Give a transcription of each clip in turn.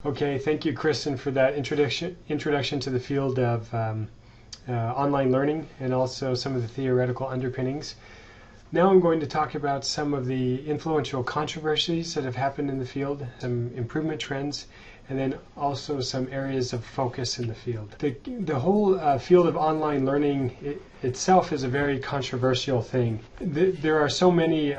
Okay, thank you, Kristen, for that introduction to the field of online learning and also some of the theoretical underpinnings. Now I'm going to talk about some of the influential controversies that have happened in the field, some improvement trends, and then also some areas of focus in the field. The whole field of online learning itself is a very controversial thing. There are so many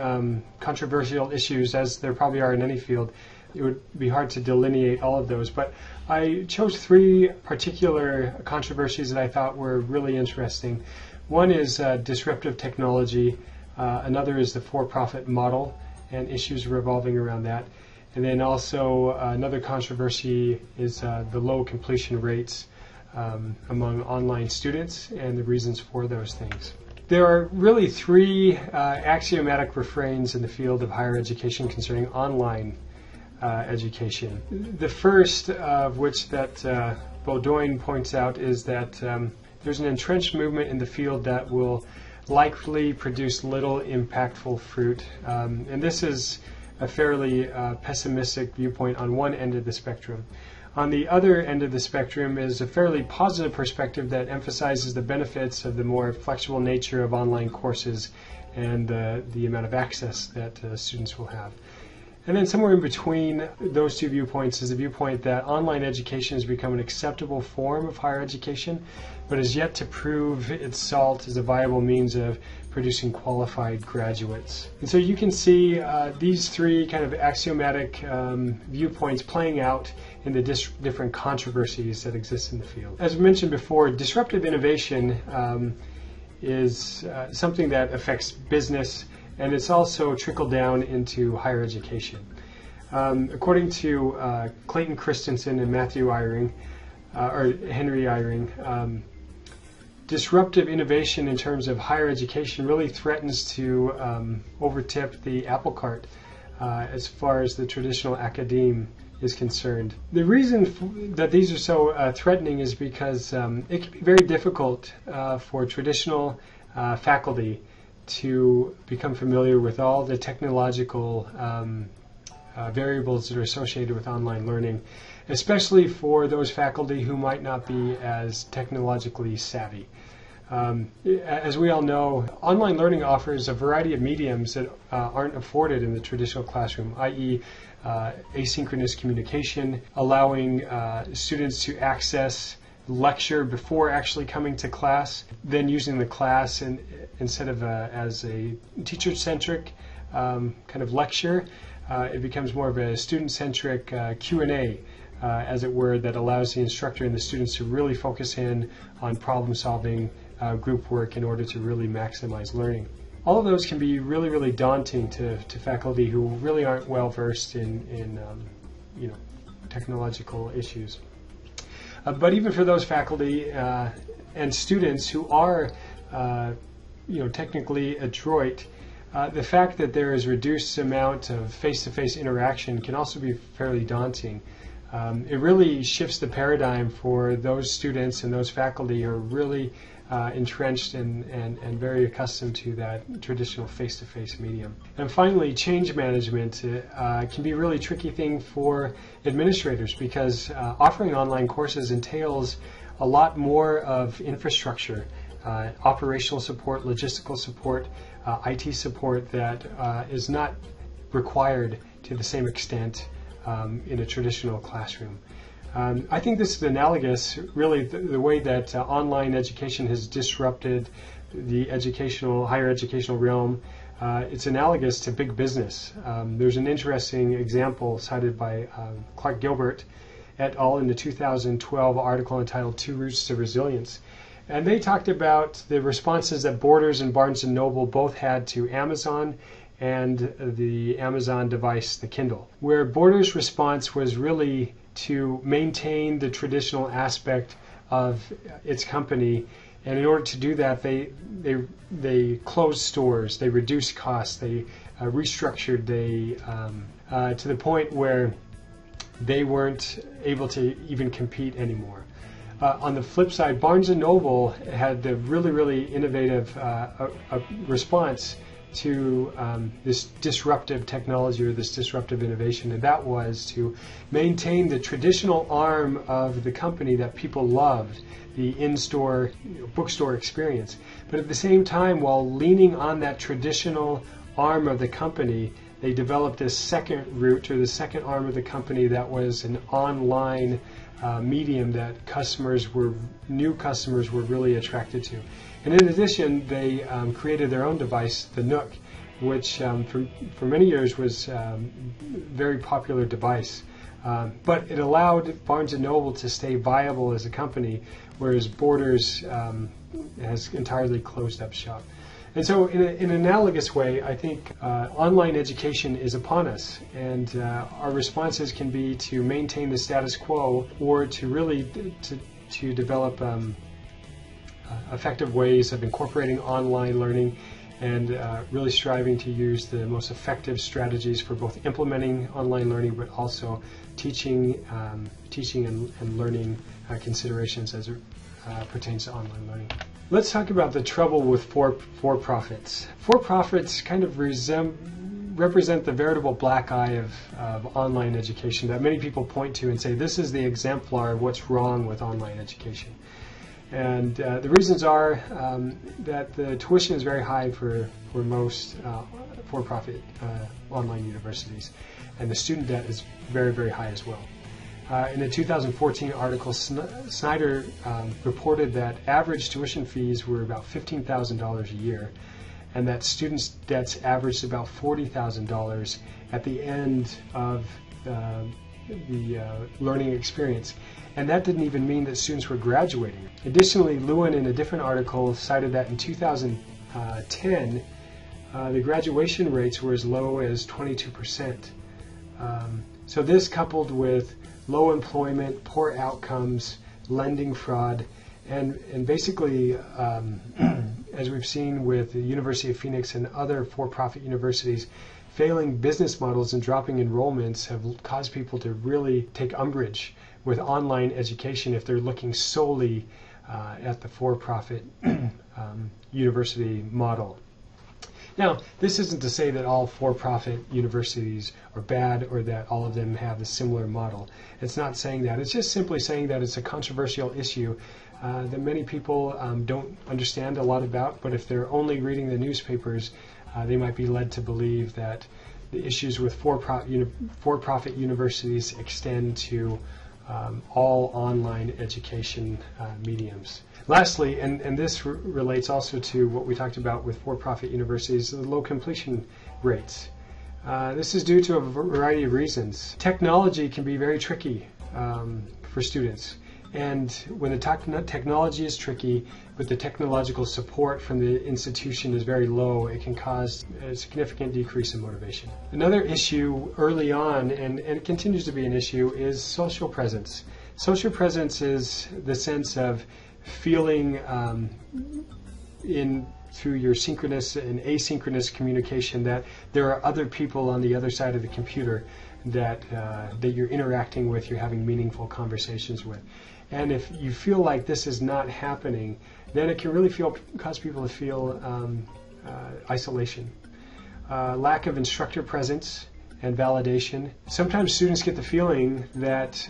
controversial issues, as there probably are in any field. It would be hard to delineate all of those, but I chose three particular controversies that I thought were really interesting. One is disruptive technology, another is the for-profit model and issues revolving around that, and then also another controversy is the low completion rates among online students and the reasons for those things. There are really three axiomatic refrains in the field of higher education concerning online education. The first of which that Baudoin points out is that there's an entrenched movement in the field that will likely produce little impactful fruit. And this is a fairly pessimistic viewpoint on one end of the spectrum. On the other end of the spectrum is a fairly positive perspective that emphasizes the benefits of the more flexible nature of online courses and the amount of access that students will have. And then somewhere in between those two viewpoints is the viewpoint that online education has become an acceptable form of higher education, but is yet to prove its salt as a viable means of producing qualified graduates. And so you can see these three kind of axiomatic viewpoints playing out in the different controversies that exist in the field. As mentioned before, disruptive innovation is something that affects business, and it's also trickled down into higher education. According to Clayton Christensen and Matthew Eyring, or Henry Eyring, disruptive innovation in terms of higher education really threatens to overtip the apple cart as far as the traditional academe is concerned. The reason that these are so threatening is because it can be very difficult for traditional faculty to become familiar with all the technological variables that are associated with online learning, especially for those faculty who might not be as technologically savvy. As we all know, online learning offers a variety of mediums that aren't afforded in the traditional classroom, i.e. Asynchronous communication, allowing students to access lecture before actually coming to class, then using the class instead of as a teacher-centric kind of lecture. It becomes more of a student-centric Q&A, as it were, that allows the instructor and the students to really focus in on problem-solving group work in order to really maximize learning. All of those can be really, really daunting to faculty who really aren't well-versed in technological issues. But even for those faculty and students who are, technically adroit, the fact that there is reduced amount of face-to-face interaction can also be fairly daunting. It really shifts the paradigm for those students and those faculty who are really entrenched and very accustomed to that traditional face-to-face medium. And finally, change management can be a really tricky thing for administrators because offering online courses entails a lot more of infrastructure, operational support, logistical support, IT support that is not required to the same extent in a traditional classroom. I think this is analogous, really, the way that online education has disrupted the higher educational realm. It's analogous to big business. There's an interesting example cited by Clark Gilbert et al. In the 2012 article entitled Two Routes to Resilience. And they talked about the responses that Borders and Barnes & Noble both had to Amazon and the Amazon device, the Kindle, where Borders' response was really to maintain the traditional aspect of its company, and in order to do that, they closed stores, they reduced costs, they restructured, to the point where they weren't able to even compete anymore. On the flip side, Barnes & Noble had the really, really innovative response to this disruptive technology or this disruptive innovation, and that was to maintain the traditional arm of the company that people loved, the in-store bookstore experience. But at the same time, while leaning on that traditional arm of the company, they developed this second route, or the second arm of the company, that was an online medium that new customers were really attracted to. And in addition, they created their own device, the Nook, which for many years was a very popular device. But it allowed Barnes & Noble to stay viable as a company, whereas Borders has entirely closed up shop. And so in an analogous way, I think online education is upon us, and our responses can be to maintain the status quo, or to really to develop effective ways of incorporating online learning, and really striving to use the most effective strategies for both implementing online learning, but also teaching and learning considerations as it pertains to online learning. Let's talk about the trouble with for-profits. For-profits kind of represent the veritable black eye of online education that many people point to and say, this is the exemplar of what's wrong with online education. And the reasons are that the tuition is very high for most for-profit online universities, and the student debt is very, very high as well. In a 2014 article, Snyder reported that average tuition fees were about $15,000 a year, and that students' debts averaged about $40,000 at the end of the learning experience. And that didn't even mean that students were graduating. Additionally, Lewin, in a different article, cited that in 2010, the graduation rates were as low as 22%. So this, coupled with low employment, poor outcomes, lending fraud, and basically, as we've seen with the University of Phoenix and other for-profit universities, failing business models and dropping enrollments have caused people to really take umbrage with online education if they're looking solely at the for-profit university model. Now, this isn't to say that all for-profit universities are bad, or that all of them have a similar model. It's not saying that. It's just simply saying that it's a controversial issue that many people don't understand a lot about, but if they're only reading the newspapers, they might be led to believe that the issues with for-profit universities extend to all online education mediums. Lastly, and this relates also to what we talked about with for-profit universities, the low completion rates. This is due to a variety of reasons. Technology can be very tricky for students. And when the technology is tricky, but the technological support from the institution is very low, it can cause a significant decrease in motivation. Another issue early on, and it continues to be an issue, is social presence. Social presence is the sense of feeling through your synchronous and asynchronous communication that there are other people on the other side of the computer that you're interacting with, you're having meaningful conversations with. And if you feel like this is not happening, then it can really cause people to feel isolation. Lack of instructor presence and validation. Sometimes students get the feeling that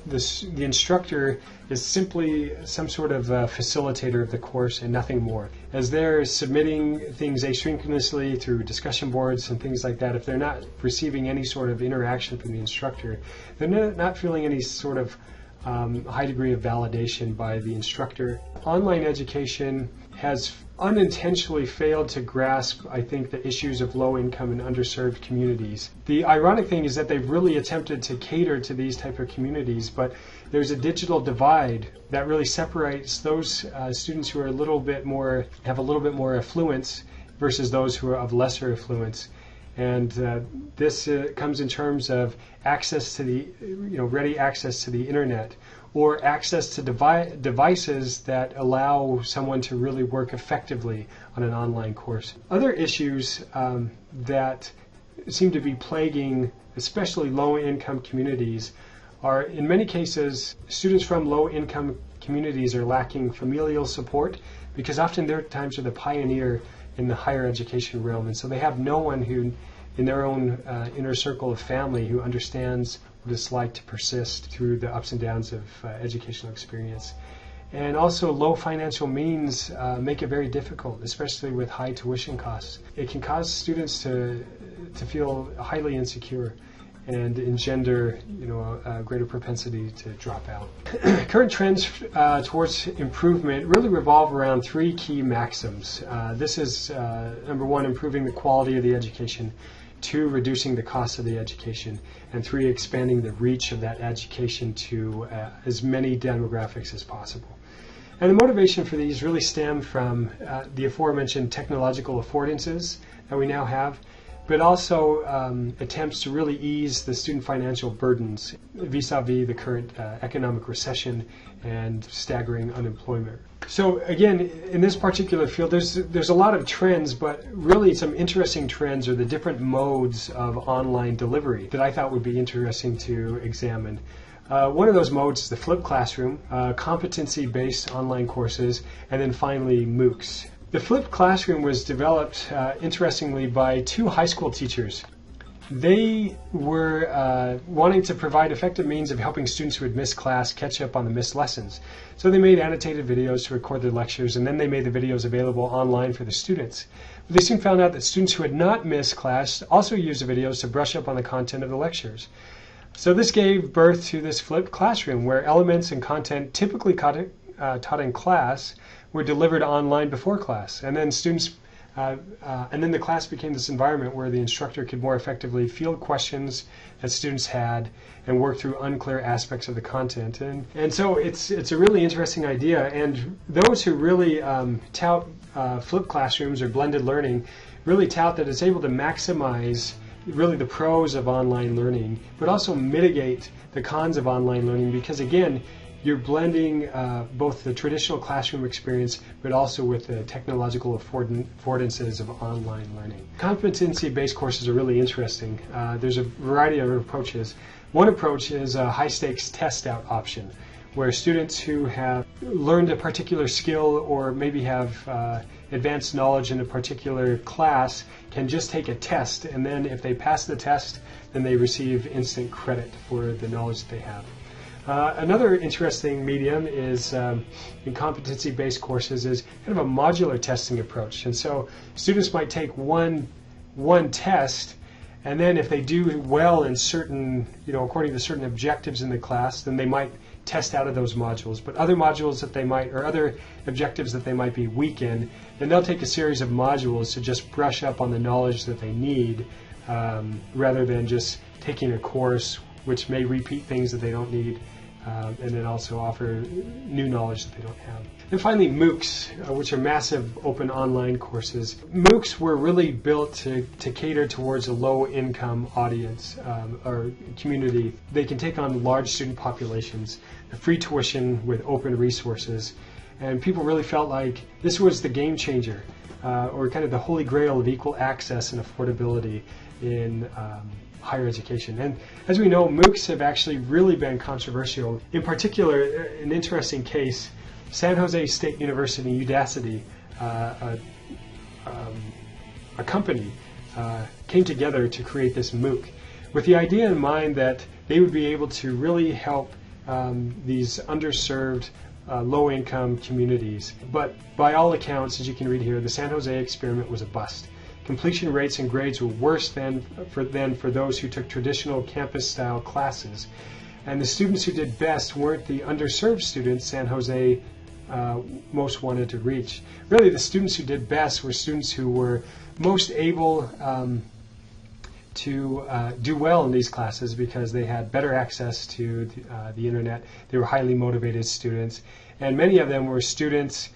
the instructor is simply some sort of facilitator of the course and nothing more. As they're submitting things asynchronously through discussion boards and things like that, if they're not receiving any sort of interaction from the instructor, they're not feeling any sort of high degree of validation by the instructor. Online education has unintentionally failed to grasp, I think, the issues of low-income and underserved communities. The ironic thing is that they've really attempted to cater to these type of communities, but there's a digital divide that really separates those students who are have a little bit more affluence versus those who are of lesser affluence. And this comes in terms of access to the, ready access to the internet, or access to devices that allow someone to really work effectively on an online course. Other issues that seem to be plaguing especially low-income communities are, in many cases, students from low-income communities are lacking familial support, because often their times are the pioneer in the higher education realm, and so they have no one who, in their own inner circle of family, who understands what it's like to persist through the ups and downs of educational experience. And also, low financial means make it very difficult, especially with high tuition costs. It can cause students to feel highly insecure and engender, a greater propensity to drop out. Current trends towards improvement really revolve around three key maxims. This is number one, improving the quality of the education; two, reducing the cost of the education; and three, expanding the reach of that education to as many demographics as possible. And the motivation for these really stem from the aforementioned technological affordances that we now have, but also attempts to really ease the student financial burdens vis-a-vis the current economic recession and staggering unemployment. So again, in this particular field, there's a lot of trends, but really some interesting trends are the different modes of online delivery that I thought would be interesting to examine. One of those modes is the flipped classroom, competency-based online courses, and then finally MOOCs. The flipped classroom was developed, interestingly, by two high school teachers. They were wanting to provide effective means of helping students who had missed class catch up on the missed lessons. So they made annotated videos to record their lectures, and then they made the videos available online for the students. But they soon found out that students who had not missed class also used the videos to brush up on the content of the lectures. So this gave birth to this flipped classroom, where elements and content typically taught in class were delivered online before class, and then the class became this environment where the instructor could more effectively field questions that students had and work through unclear aspects of the content. And so it's a really interesting idea, and those who really tout flipped classrooms or blended learning really tout that it's able to maximize really the pros of online learning, but also mitigate the cons of online learning, because again, you're blending both the traditional classroom experience, but also with the technological affordances of online learning. Competency-based courses are really interesting. There's a variety of approaches. One approach is a high-stakes test-out option, where students who have learned a particular skill or maybe have advanced knowledge in a particular class can just take a test, and then if they pass the test, then they receive instant credit for the knowledge that they have. Another interesting medium is in competency-based courses is kind of a modular testing approach. And so students might take one test, and then if they do well in certain, according to certain objectives in the class, then they might test out of those modules. But other modules that they might, or other objectives that they might be weak in, then they'll take a series of modules to just brush up on the knowledge that they need, rather than just taking a course which may repeat things that they don't need, and then also offer new knowledge that they don't have. And finally, MOOCs, which are massive open online courses. MOOCs were really built to cater towards a low-income audience or community. They can take on large student populations, free tuition with open resources, and people really felt like this was the game changer, or kind of the holy grail of equal access and affordability in higher education. And as we know, MOOCs have actually really been controversial. In particular, an interesting case, San Jose State University, EDSI, a company, came together to create this MOOC with the idea in mind that they would be able to really help these underserved low-income communities. But by all accounts, as you can read here, the San Jose experiment was a bust. Completion rates and grades were worse than for those who took traditional campus-style classes. And the students who did best weren't the underserved students San Jose most wanted to reach. Really, the students who did best were students who were most able to do well in these classes because they had better access to the internet. They were highly motivated students, and many of them were students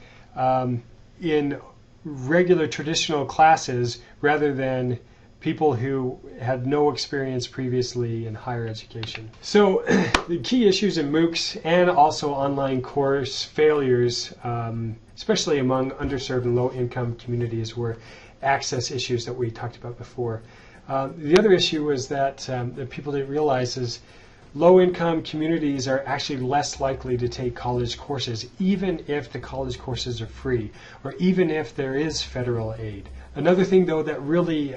in regular traditional classes rather than people who had no experience previously in higher education. So the key issues in MOOCs and also online course failures, especially among underserved and low-income communities, were access issues that we talked about before. The other issue was that people didn't realize is low-income communities are actually less likely to take college courses, even if the college courses are free, or even if there is federal aid. Another thing, though, that really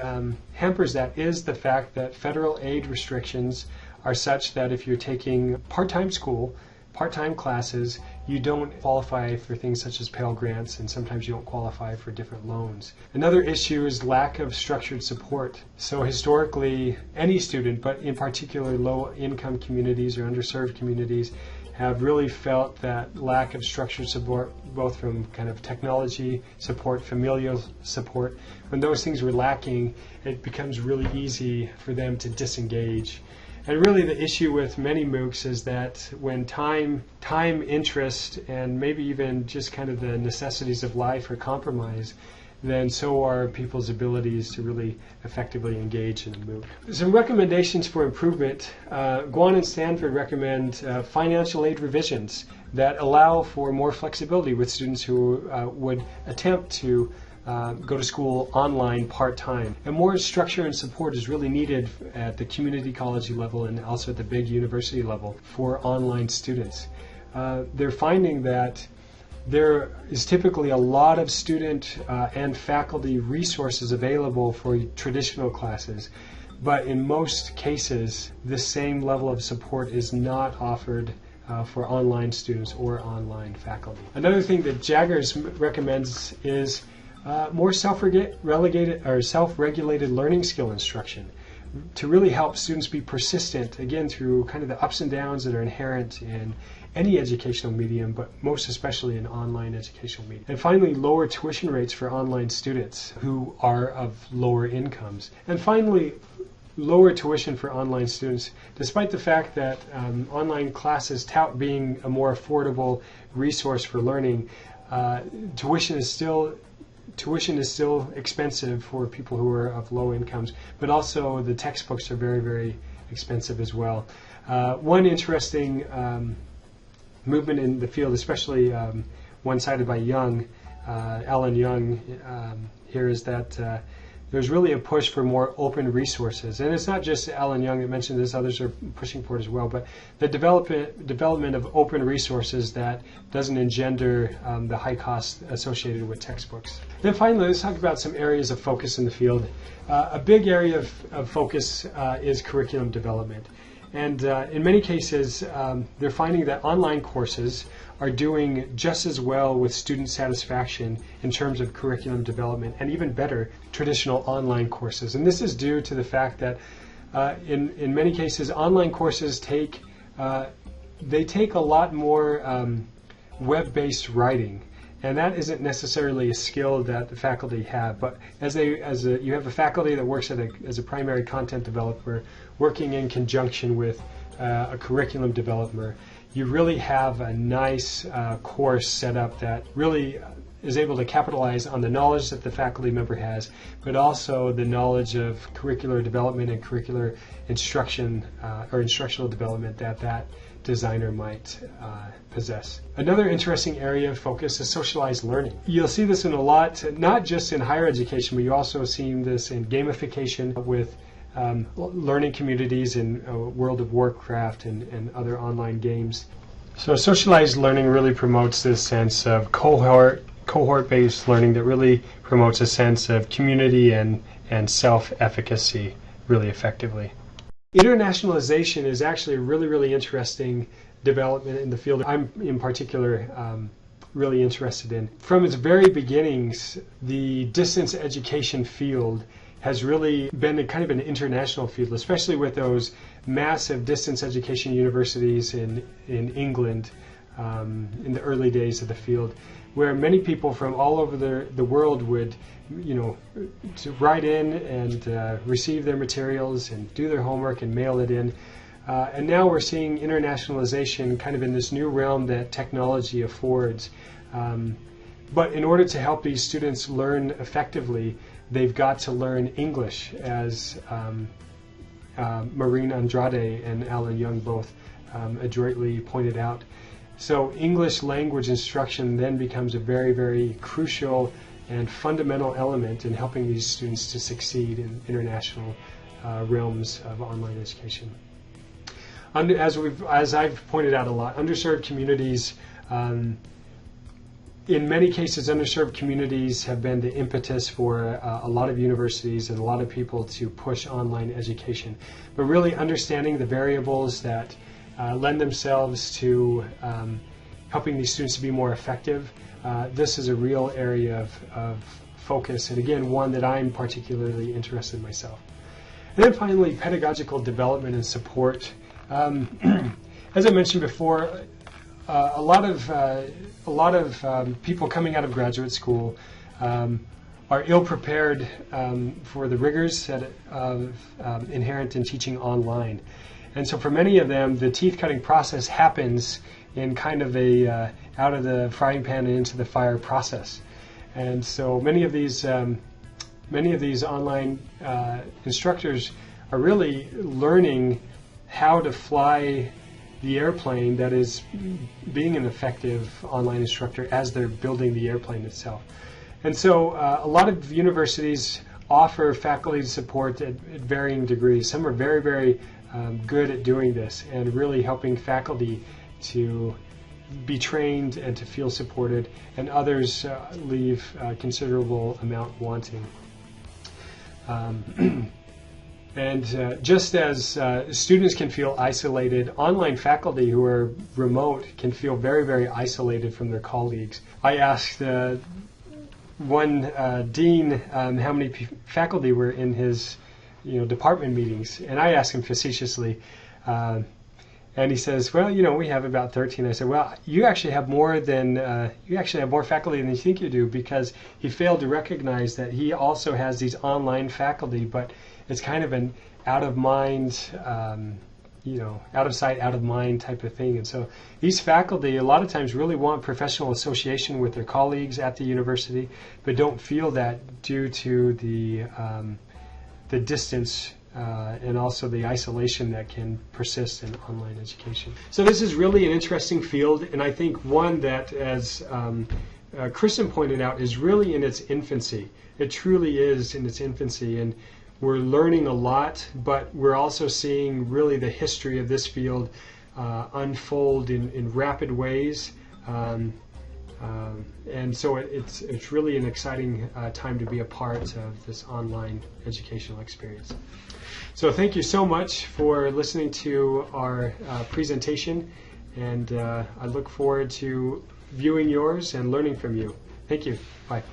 hampers that is the fact that federal aid restrictions are such that if you're taking part-time school, part-time classes, you don't qualify for things such as Pell Grants, and sometimes you don't qualify for different loans. Another issue is lack of structured support. So historically, any student, but in particular low-income communities or underserved communities, have really felt that lack of structured support, both from kind of technology support, familial support. When those things were lacking, it becomes really easy for them to disengage. And really the issue with many MOOCs is that when time, interest, and maybe even just kind of the necessities of life are compromised, then so are people's abilities to really effectively engage in a MOOC. Some recommendations for improvement. Guan and Stanford recommend financial aid revisions that allow for more flexibility with students who would attempt to go to school online part-time. And more structure and support is really needed at the community college level and also at the big university level for online students. They're finding that there is typically a lot of student and faculty resources available for traditional classes, but in most cases the same level of support is not offered for online students or online faculty. Another thing that Jaggers recommends is more self-regulated learning skill instruction to really help students be persistent, again, through kind of the ups and downs that are inherent in any educational medium, but most especially in online educational medium. And finally, lower tuition rates for online students who are of lower incomes. And finally, lower tuition for online students, despite the fact that online classes tout being a more affordable resource for learning. Tuition is still expensive for people who are of low incomes, but also the textbooks are very, very expensive as well. One interesting movement in the field, especially one cited by Alan Young here, is that there's really a push for more open resources. And it's not just Alan Young that mentioned this, others are pushing for it as well, but the development of open resources that doesn't engender the high costs associated with textbooks. Then finally, let's talk about some areas of focus in the field. A big area of focus is curriculum development. And in many cases, they're finding that online courses are doing just as well with student satisfaction in terms of curriculum development, and even better, traditional online courses. And this is due to the fact that in many cases, online courses take a lot more web-based writing. And that isn't necessarily a skill that the faculty have, but you have a faculty that works as a primary content developer, working in conjunction with a curriculum developer, you really have a nice course set up that really is able to capitalize on the knowledge that the faculty member has, but also the knowledge of curricular development and curricular instruction or instructional development that designer might possess. Another interesting area of focus is socialized learning. You'll see this in a lot, not just in higher education, but you also see this in gamification with learning communities in World of Warcraft and other online games. So socialized learning really promotes this sense of cohort-based learning that really promotes a sense of community and self-efficacy really effectively. Internationalization is actually a really, really interesting development in the field I'm in particular really interested in. From its very beginnings, the distance education field has really been kind of an international field, especially with those massive distance education universities in England in the early days of the field, where many people from all over the world would, to write in and receive their materials and do their homework and mail it in. And now we're seeing internationalization kind of in this new realm that technology affords. But in order to help these students learn effectively, they've got to learn English, as Maureen Andrade and Alan Young both adroitly pointed out. So English language instruction then becomes a very, very crucial and fundamental element in helping these students to succeed in international realms of online education. as I've pointed out a lot, underserved communities, in many cases, underserved communities have been the impetus for a lot of universities and a lot of people to push online education. But really understanding the variables that lend themselves to helping these students to be more effective, this is a real area of focus, and again, one that I'm particularly interested in myself. And then finally, pedagogical development and support. As I mentioned before, a lot of people coming out of graduate school are ill-prepared for the rigors inherent in teaching online. And so for many of them, the teeth-cutting process happens in kind of a out of the frying pan and into the fire process. And so many of these online instructors are really learning how to fly the airplane that is being an effective online instructor as they're building the airplane itself. And so a lot of universities offer faculty support at varying degrees. Some are very, very good at doing this and really helping faculty to be trained and to feel supported, and others leave a considerable amount wanting. And just as students can feel isolated, online faculty who are remote can feel very, very isolated from their colleagues. I asked one dean how many faculty were in his department meetings, and I asked him facetiously, and he says, well, we have about 13. I said, well, you actually have more faculty than you think you do, because he failed to recognize that he also has these online faculty, but it's kind of an out of mind, out of sight, out of mind type of thing. And so these faculty a lot of times really want professional association with their colleagues at the university, but don't feel that due to the distance and also the isolation that can persist in online education. So this is really an interesting field, and I think one that, as Kristen pointed out, is really in its infancy. It truly is in its infancy, and we're learning a lot, but we're also seeing really the history of this field unfold in rapid ways. And so it's really an exciting time to be a part of this online educational experience. So thank you so much for listening to our presentation, and I look forward to viewing yours and learning from you. Thank you. Bye.